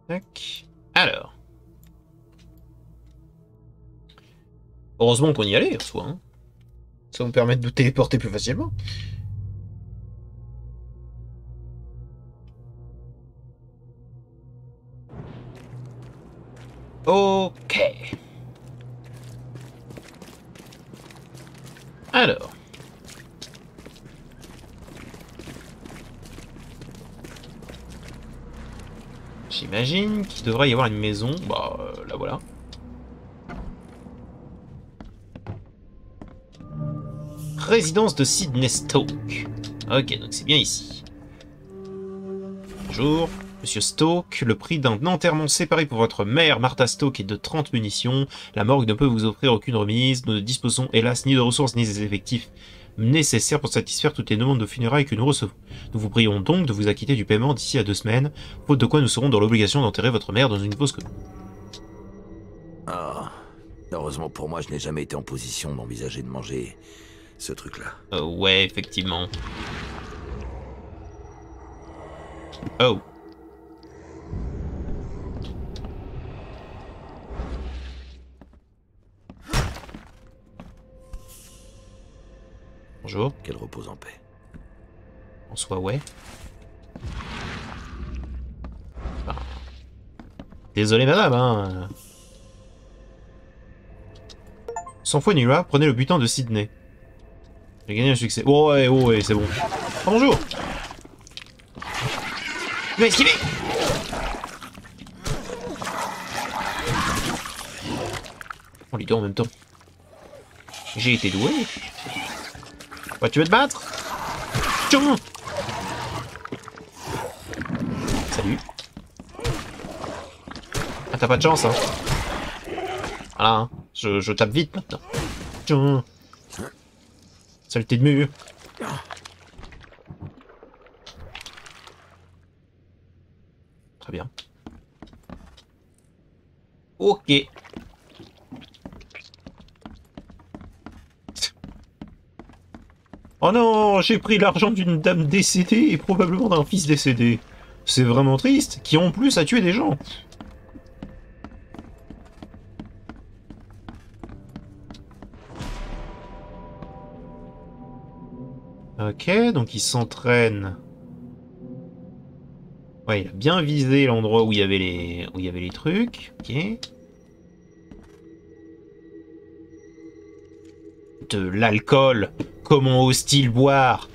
Tac. Alors. Heureusement qu'on y allait, en soi. Hein. Ça va me permet de nous téléporter plus facilement. Ok. Alors. J'imagine qu'il devrait y avoir une maison. Bah, là voilà. Résidence de Sydney Stoke. Ok, donc c'est bien ici. Bonjour. Monsieur Stoke, le prix d'un enterrement séparé pour votre mère, Martha Stoke, est de 30 munitions. La morgue ne peut vous offrir aucune remise. Nous ne disposons hélas ni de ressources ni des effectifs nécessaires pour satisfaire toutes les demandes de funérailles que nous recevons. Nous vous prions donc de vous acquitter du paiement d'ici à 2 semaines, faute de quoi nous serons dans l'obligation d'enterrer votre mère dans une fosse commune. Ah, heureusement pour moi, je n'ai jamais été en position d'envisager de manger ce truc-là. Ouais, effectivement. Oh. Bonjour. Qu'elle repose en paix. En soi, ouais. Enfin, désolé, madame, hein. Sans foi ni loi, prenez le butin de Sydney. J'ai gagné un succès. Oh ouais, c'est bon. Oh, bonjour. Il m'a esquivé. On les deux en même temps. J'ai été doué. Ouais, tu veux te battre? Tchou. Salut. Ah, t'as pas de chance, hein. Voilà, hein. Je tape vite maintenant. Tchou. Saleté de mur. Très bien. Ok. Oh non, j'ai pris l'argent d'une dame décédée et probablement d'un fils décédé. C'est vraiment triste, qui en plus a tué des gens. Ok, donc il s'entraîne. Ouais, il a bien visé l'endroit où il y avait les trucs. Ok. De l'alcool. Comment ose-t-il boire?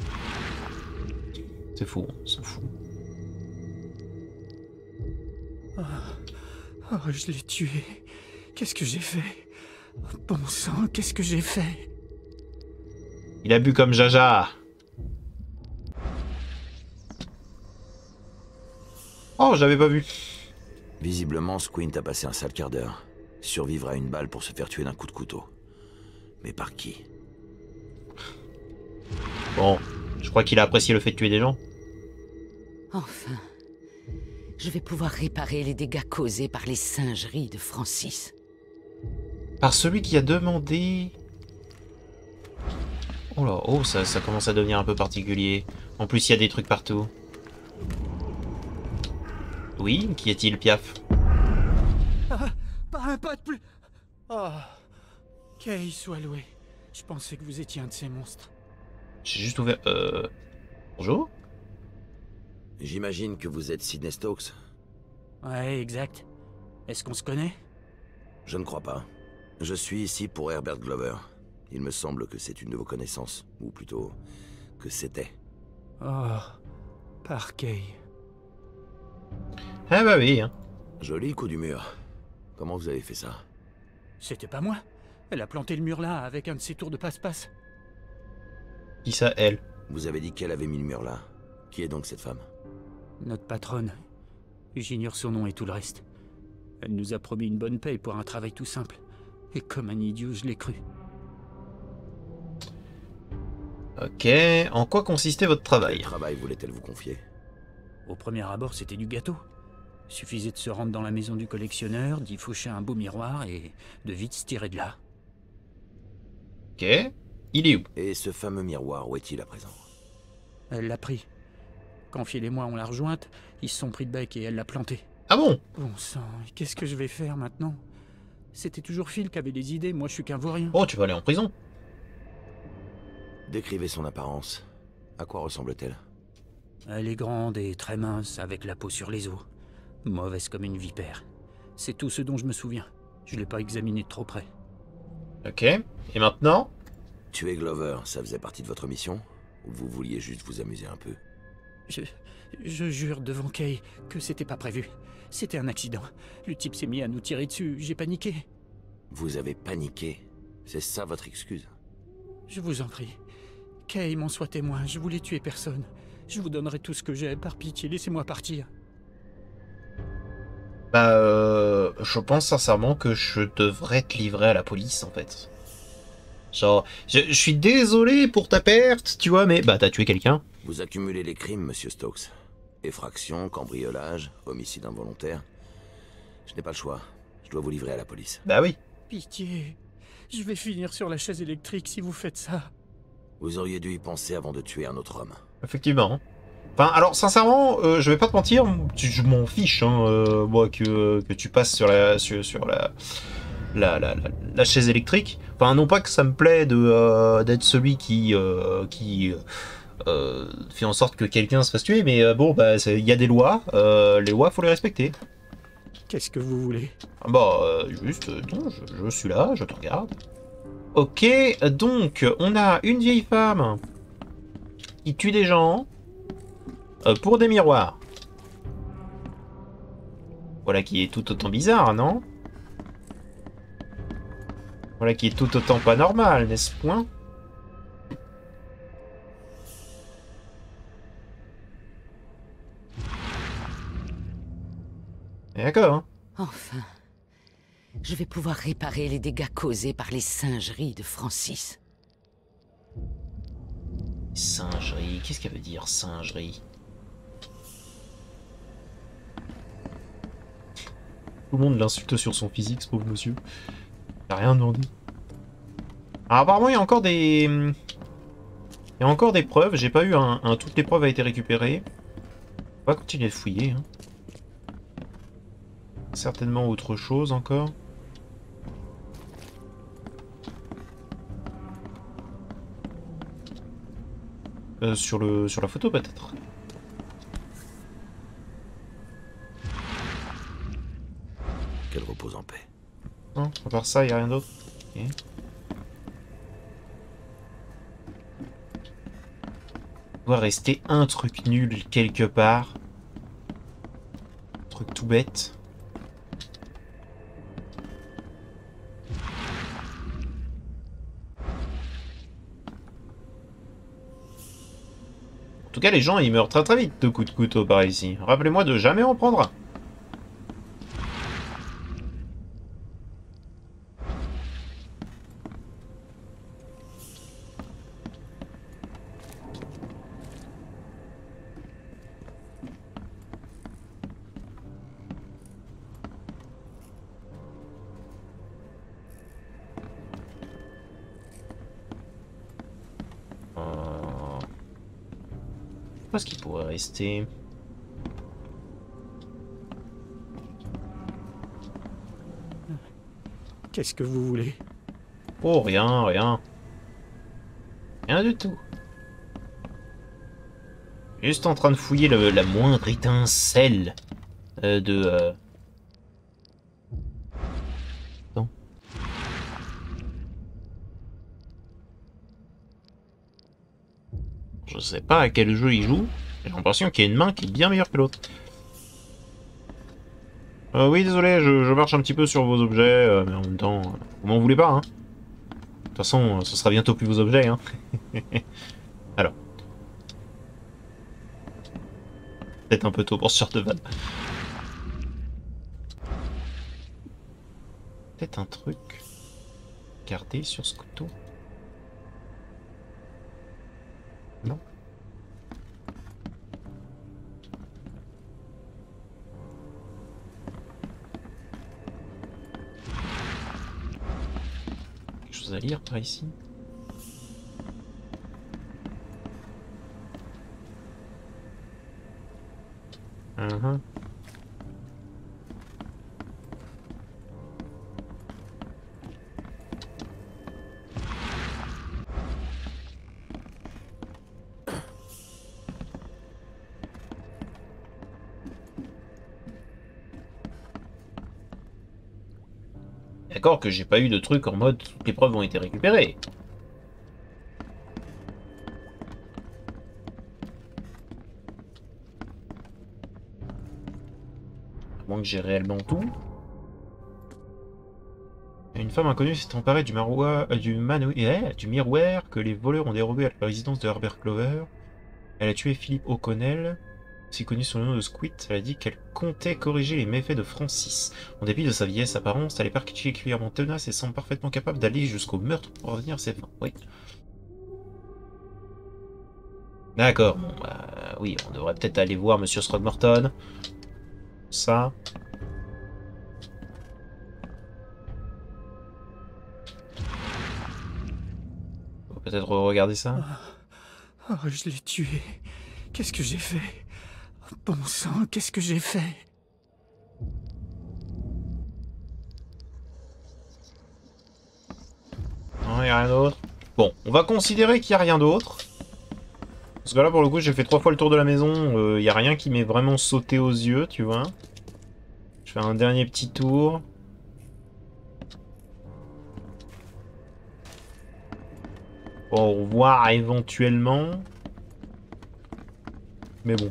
C'est fou, on s'en fout. Oh, je l'ai tué. Qu'est-ce que j'ai fait? Bon sang, qu'est-ce que j'ai fait? Il a bu comme Jaja. Oh, j'avais pas vu. Visiblement, Squint a passé un sale quart d'heure. Survivre à une balle pour se faire tuer d'un coup de couteau. Mais par qui? Bon, je crois qu'il a apprécié le fait de tuer des gens. Enfin, je vais pouvoir réparer les dégâts causés par les singeries de Francis. Par celui qui a demandé... Oh là, oh, ça commence à devenir un peu particulier. En plus, il y a des trucs partout. Oui, qu'y a-t-il, Piaf? Ah, pas un pas de plus. Oh, qu'il soit loué. Je pensais que vous étiez un de ces monstres. J'ai juste ouvert... Bonjour? J'imagine que vous êtes Sidney Stokes. Ouais, exact. Est-ce qu'on se connaît? Je ne crois pas. Je suis ici pour Herbert Glover. Il me semble que c'est une de vos connaissances. Ou plutôt, que c'était. Oh, Parkey. Ah bah oui, hein. Joli coup du mur. Comment vous avez fait ça? C'était pas moi. Elle a planté le mur là avec un de ses tours de passe-passe. Qui ça, elle? Vous avez dit qu'elle avait mis le mur là. Qui est donc cette femme? Notre patronne. J'ignore son nom et tout le reste. Elle nous a promis une bonne paye pour un travail tout simple. Et comme un idiot, je l'ai cru. Ok, en quoi consistait votre travail? Quel travail voulait-elle vous confier? Au premier abord, c'était du gâteau. Suffisait de se rendre dans la maison du collectionneur, d'y faucher un beau miroir et de vite se tirer de là. Ok, il est où? Et ce fameux miroir, où est-il à présent? Elle l'a pris. Quand Phil et moi on l'a rejointe, ils se sont pris de bec et elle l'a planté. Ah bon? Bon sang, qu'est-ce que je vais faire maintenant? C'était toujours Phil qui avait des idées, moi je suis qu'un vaurien. Oh, tu vas aller en prison. Décrivez son apparence. À quoi ressemble-t-elle? Elle est grande et très mince, avec la peau sur les os. Mauvaise comme une vipère. C'est tout ce dont je me souviens. Je l'ai pas examiné de trop près. Ok, et maintenant? Tuer Glover, ça faisait partie de votre mission? Ou vous vouliez juste vous amuser un peu? Je jure devant Kay que c'était pas prévu. C'était un accident. Le type s'est mis à nous tirer dessus, j'ai paniqué. Vous avez paniqué? C'est ça votre excuse? Je vous en prie. Kay m'en soit témoin, je voulais tuer personne. Je vous donnerai tout ce que j'ai, par pitié, laissez-moi partir. Bah, je pense sincèrement que je devrais te livrer à la police, en fait. Genre, je suis désolé pour ta perte, tu vois, mais bah, t'as tué quelqu'un. Vous accumulez les crimes, monsieur Stokes. Effraction, cambriolage, homicide involontaire. Je n'ai pas le choix. Je dois vous livrer à la police. Bah oui. Pitié, je vais finir sur la chaise électrique si vous faites ça. Vous auriez dû y penser avant de tuer un autre homme. Effectivement. Enfin, alors, sincèrement, je vais pas te mentir, je m'en fiche, hein, moi, que tu passes sur la chaise électrique. Enfin, non pas que ça me plaît d'être celui qui fait en sorte que quelqu'un se fasse tuer, mais bon, bah, il y a des lois, les lois, faut les respecter. Qu'est-ce que vous voulez? Bah, juste, non, je suis là, je te regarde. Ok, donc, on a une vieille femme qui tue des gens pour des miroirs. Voilà qui est tout autant bizarre, non? Voilà qui est tout autant pas normal, n'est-ce point? D'accord, hein. Enfin, je vais pouvoir réparer les dégâts causés par les singeries de Francis. Singerie, qu'est-ce qu'elle veut dire, singerie? Tout le monde l'insulte sur son physique, ce pauvre monsieur. Il a rien demandé. Alors apparemment, il y a encore des... Il y a encore des preuves. J'ai pas eu toutes les preuves ont été récupérées. On va continuer de fouiller. Hein. Certainement autre chose encore. Sur la photo peut-être. Qu'elle repose en paix. Non, à part ça, il n'y a rien d'autre. Ok. Il doit rester un truc nul quelque part. Un truc tout bête. En tout cas, les gens, ils meurent très très vite de coups de couteau par ici. Rappelez-moi de jamais en prendre un. Qu'est-ce qu'il pourrait rester? Qu'est-ce que vous voulez? Oh, rien, rien. Rien du tout. Juste en train de fouiller la moindre étincelle de... Non. Je sais pas à quel jeu il joue. J'ai l'impression qu'il y a une main qui est bien meilleure que l'autre. Oui, désolé, je marche un petit peu sur vos objets, mais en même temps, vous m'en voulez pas, hein. De toute façon, ce sera bientôt plus vos objets, hein. Alors. Peut-être un peu tôt pour ce genre de vanne. Peut-être un truc. Garder sur ce couteau. Non. Quelque chose à lire par ici. D'accord que j'ai pas eu de truc en mode toutes les preuves ont été récupérées. À moins que j'ai réellement tout. Une femme inconnue s'est emparée du miroir que les voleurs ont dérobé à la résidence de Herbert Clover. Elle a tué Philippe O'Connell, aussi connu sous le nom de Squid. Elle a dit qu'elle comptait corriger les méfaits de Francis. En dépit de sa vieillesse apparence, elle est particulièrement tenace et semble parfaitement capable d'aller jusqu'au meurtre pour revenir à ses fins. Oui. D'accord, bon, bah, oui, on devrait peut-être aller voir Monsieur Throgmorton. Ça. Faut peut-être regarder ça. Oh, je l'ai tué. Qu'est-ce que j'ai fait? Bon sang, qu'est-ce que j'ai fait? Non, y a rien d'autre. Bon, on va considérer qu'il n'y a rien d'autre. Parce que là, pour le coup, j'ai fait 3 fois le tour de la maison. Il n'y a rien qui m'est vraiment sauté aux yeux, tu vois. Je fais un dernier petit tour. Pour voir éventuellement. Mais bon.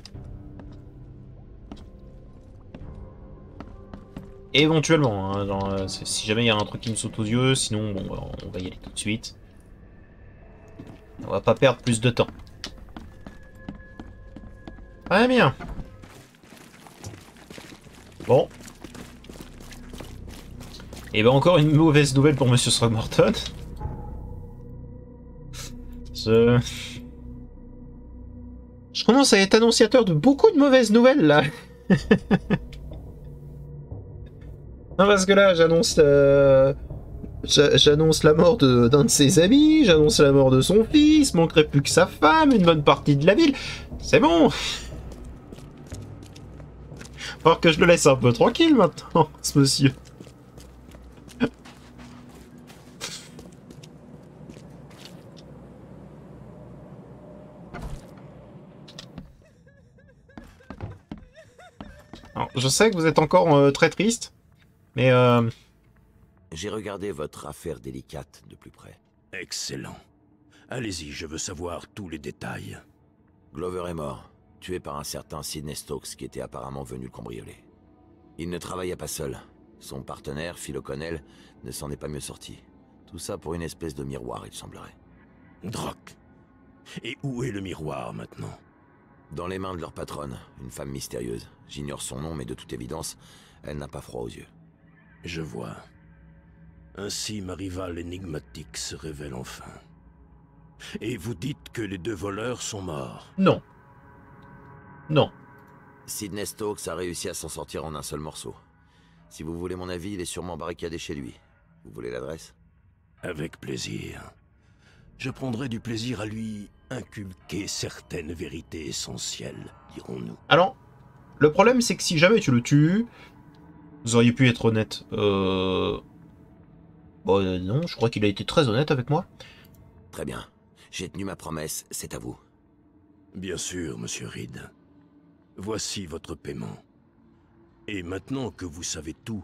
Éventuellement, hein, genre, si jamais il y a un truc qui me saute aux yeux, sinon bon, on va y aller tout de suite. On va pas perdre plus de temps. Très bien. Bon. Et ben encore une mauvaise nouvelle pour Monsieur Throgmorton. Je commence à être annonciateur de beaucoup de mauvaises nouvelles là. Non, parce que là, j'annonce la mort d'un de ses amis, j'annonce la mort de son fils, manquerait plus que sa femme, une bonne partie de la ville. C'est bon. Faut que je le laisse un peu tranquille maintenant, ce monsieur. Alors, je sais que vous êtes encore très triste, mais J'ai regardé votre affaire délicate de plus près. Excellent. Allez-y, je veux savoir tous les détails. Glover est mort, tué par un certain Sidney Stokes qui était apparemment venu le cambrioler. Il ne travaillait pas seul. Son partenaire, Phil O'Connell, ne s'en est pas mieux sorti. Tout ça pour une espèce de miroir, il semblerait. Droc. Et où est le miroir maintenant? Dans les mains de leur patronne, une femme mystérieuse. J'ignore son nom, mais de toute évidence, elle n'a pas froid aux yeux. Je vois. Ainsi, ma rivale énigmatique se révèle enfin. Et vous dites que les 2 voleurs sont morts? non. Non. Sidney Stokes a réussi à s'en sortir en un seul morceau. Si vous voulez mon avis, il est sûrement barricadé chez lui. Vous voulez l'adresse? Avec plaisir. Je prendrai du plaisir à lui inculquer certaines vérités essentielles, dirons-nous. Alors, le problème c'est que si jamais tu le tues, vous auriez pu être honnête. Bon, non, je crois qu'il a été très honnête avec moi. Très bien. J'ai tenu ma promesse, c'est à vous. Bien sûr, monsieur Reed. Voici votre paiement. Et maintenant que vous savez tout,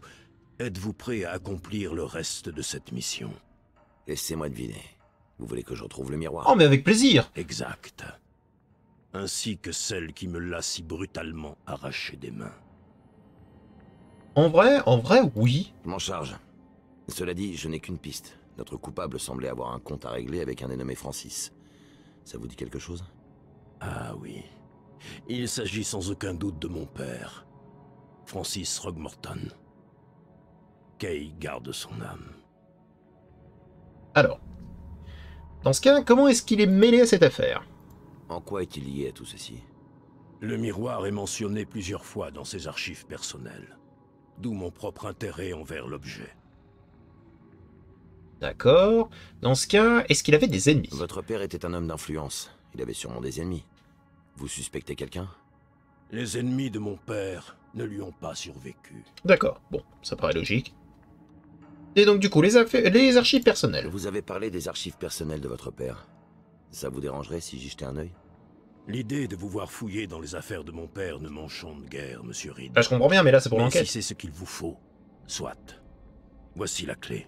êtes-vous prêt à accomplir le reste de cette mission? Laissez-moi deviner. Vous voulez que je retrouve le miroir? Oh, mais avec plaisir. Exact. Ainsi que celle qui me l'a si brutalement arraché des mains. En vrai, oui. Je m'en charge. Cela dit, je n'ai qu'une piste. Notre coupable semblait avoir un compte à régler avec un dénommé Francis. Ça vous dit quelque chose? Ah oui. Il s'agit sans aucun doute de mon père, Francis Throgmorton. Kay garde son âme. Alors, dans ce cas, comment est-ce qu'il est mêlé à cette affaire? En quoi est-il lié à tout ceci? Le miroir est mentionné plusieurs fois dans ses archives personnelles. D'où mon propre intérêt envers l'objet. D'accord. Dans ce cas, est-ce qu'il avait des ennemis? Votre père était un homme d'influence. Il avait sûrement des ennemis. Vous suspectez quelqu'un? Les ennemis de mon père ne lui ont pas survécu. D'accord, bon, ça paraît logique. Et donc du coup, les archives personnelles. Vous avez parlé des archives personnelles de votre père. Ça vous dérangerait si j'y jetais un œil? L'idée de vous voir fouiller dans les affaires de mon père ne m'enchante guère, monsieur Reed. Là, je comprends bien, mais là, c'est pour Mais l'enquête. si c'est ce qu'il vous faut, soit. Voici la clé.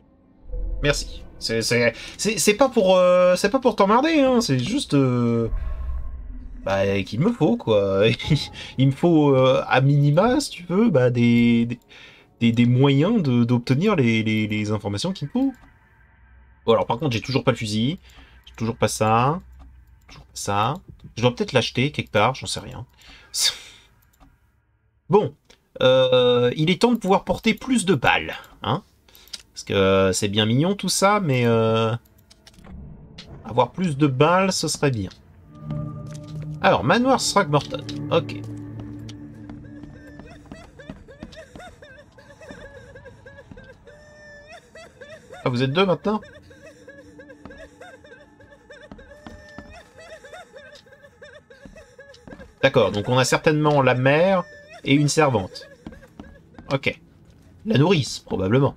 Merci. C'est pas pour t'emmerder, hein. C'est juste... bah, qu'il me faut, quoi. Il me faut, à minima, si tu veux, bah, des moyens d'obtenir les informations qu'il me faut. Bon, alors, par contre, j'ai toujours pas le fusil. J'ai toujours pas ça. Toujours pas ça. Je dois peut-être l'acheter quelque part, j'en sais rien. Bon. Il est temps de pouvoir porter plus de balles, hein. Parce que c'est bien mignon tout ça, mais avoir plus de balles, ce serait bien. Alors, Manoir Throgmorton. Ok. Ah, vous êtes deux maintenant? D'accord, donc on a certainement la mère et une servante. Ok. La nourrice, probablement.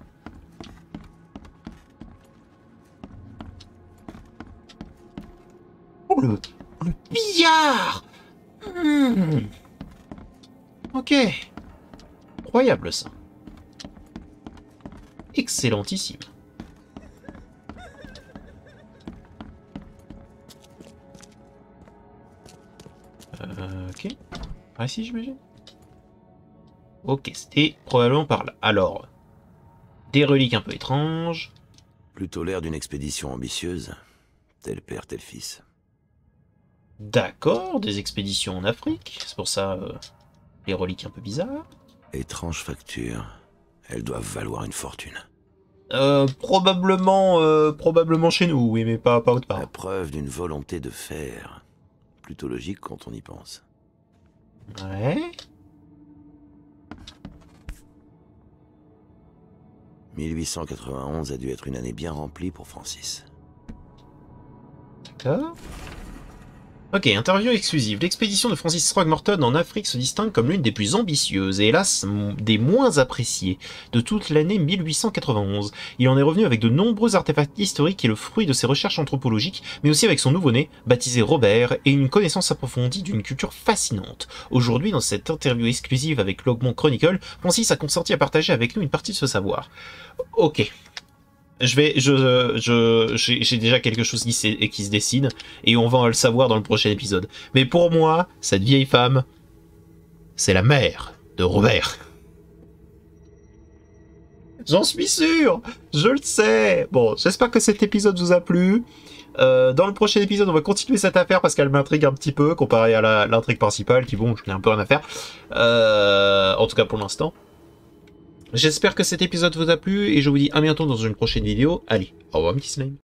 Oh, le billard! Ok. Incroyable, ça. Excellentissime. Ok. Par ici, j'imagine? Ok, c'était probablement par là. Alors, des reliques un peu étranges. Plutôt l'air d'une expédition ambitieuse. Tel père, tel fils. D'accord, des expéditions en Afrique. C'est pour ça, les reliques un peu bizarres. Étrange facture. Elles doivent valoir une fortune. Probablement chez nous, oui, mais pas autre part. La preuve d'une volonté de faire. Plutôt logique quand on y pense. Ouais. 1891 a dû être une année bien remplie pour Francis. D'accord. Ok, interview exclusive. L'expédition de Francis Throgmorton en Afrique se distingue comme l'une des plus ambitieuses et hélas des moins appréciées de toute l'année 1891. Il en est revenu avec de nombreux artefacts historiques et le fruit de ses recherches anthropologiques, mais aussi avec son nouveau-né, baptisé Robert, et une connaissance approfondie d'une culture fascinante. Aujourd'hui, dans cette interview exclusive avec Logmont Chronicle, Francis a consenti à partager avec nous une partie de ce savoir. Ok. J'ai déjà quelque chose qui se dessine, et on va le savoir dans le prochain épisode. Mais pour moi, cette vieille femme, c'est la mère de Robert. J'en suis sûr, je le sais. Bon, j'espère que cet épisode vous a plu. Dans le prochain épisode, on va continuer cette affaire parce qu'elle m'intrigue un petit peu, comparé à l'intrigue principale, qui bon, je n'ai un peu rien à faire. En tout cas pour l'instant. J'espère que cet épisode vous a plu et je vous dis à bientôt dans une prochaine vidéo. Allez, au revoir, Mickey Slime.